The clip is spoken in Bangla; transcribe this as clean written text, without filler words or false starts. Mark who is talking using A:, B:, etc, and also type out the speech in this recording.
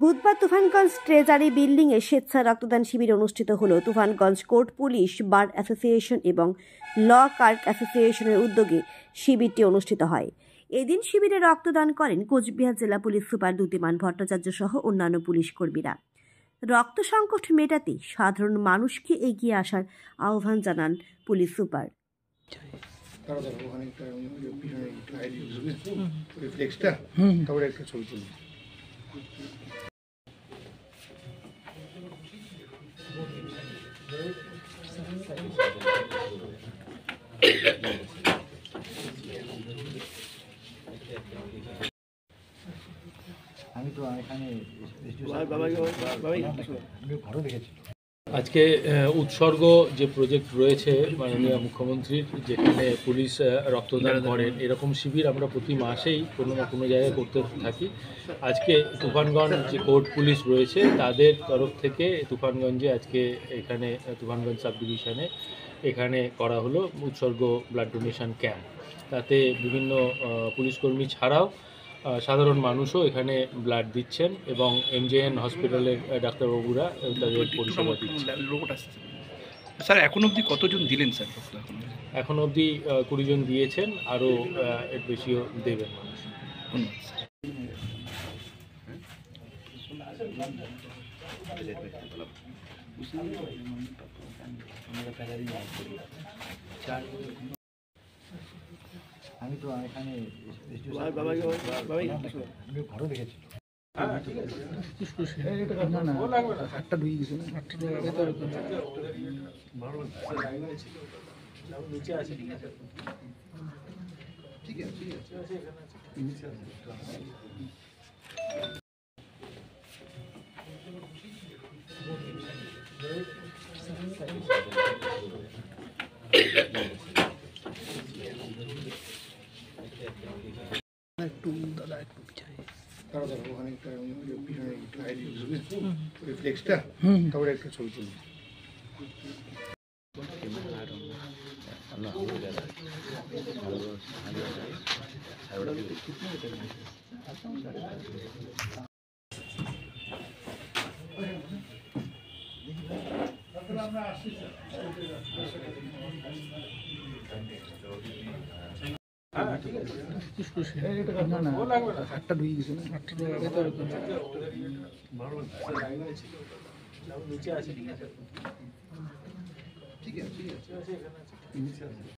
A: বুধবার তুফানগঞ্জ ট্রেজারি বিল্ডিং এ স্বেচ্ছা রক্তদান শিবির অনুষ্ঠিত হল। Tufanganj court police bar association এবং ল ক্লার্ক অ্যাসোসিয়েশনের উদ্যোগে শিবিরটি অনুষ্ঠিত হয়। এদিন শিবিরে রক্তদান করেন কোচবিহার জেলা পুলিশ সুপার দ্যুতিমান ভট্টাচার্য সহ অন্যান্য পুলিশ কর্মীরা। রক্ত সংকট মেটাতে সাধারণ মানুষকে এগিয়ে আসার আহ্বান জানান পুলিশ সুপার।
B: আমি তো এখানে
C: আজকে উৎসর্গ যে প্রজেক্ট রয়েছে মাননীয় মুখ্যমন্ত্রীর, যেখানে পুলিশ রক্তদান করেন, এরকম শিবির আমরা প্রতি মাসেই কোনো না কোনো জায়গায় করতে থাকি। আজকে তুফানগঞ্জ যে কোর্ট পুলিশ রয়েছে তাদের তরফ থেকে তুফানগঞ্জে আজকে এখানে তুফানগঞ্জ সাব ডিভিশনে এখানে করা হলো উৎসর্গ ব্লাড ডোনেশন ক্যাম্প। তাতে বিভিন্ন পুলিশকর্মী ছাড়াও সাধারণ মানুষও এখানে ব্লাড দিচ্ছেন এবং এমজেএন হসপিটালের ডাক্তারবাবুরা তাদের পরিষেবা দিচ্ছেন।
D: স্যার এখন অবধি কতজন দিলেন স্যার?
C: এখন অবধি 20 জন দিয়েছেন, আরও এর বেশিও দেবেন মানুষ।
B: আমি তো এখানে ঘরে দেখেছি। একটা ঢুকে গেছে না,
C: নিচে আছে।
B: ঠিক আছে।
D: একটু দাদা একটু পিছাই
B: ওখানে একটা পিছনে একটু হাইড রিফ্লেক্সটা, তারপরে একটা ছবি তুলবো। একটা ঢুকে গেছে না,
C: নিচে আছে।
B: ঠিক আছে।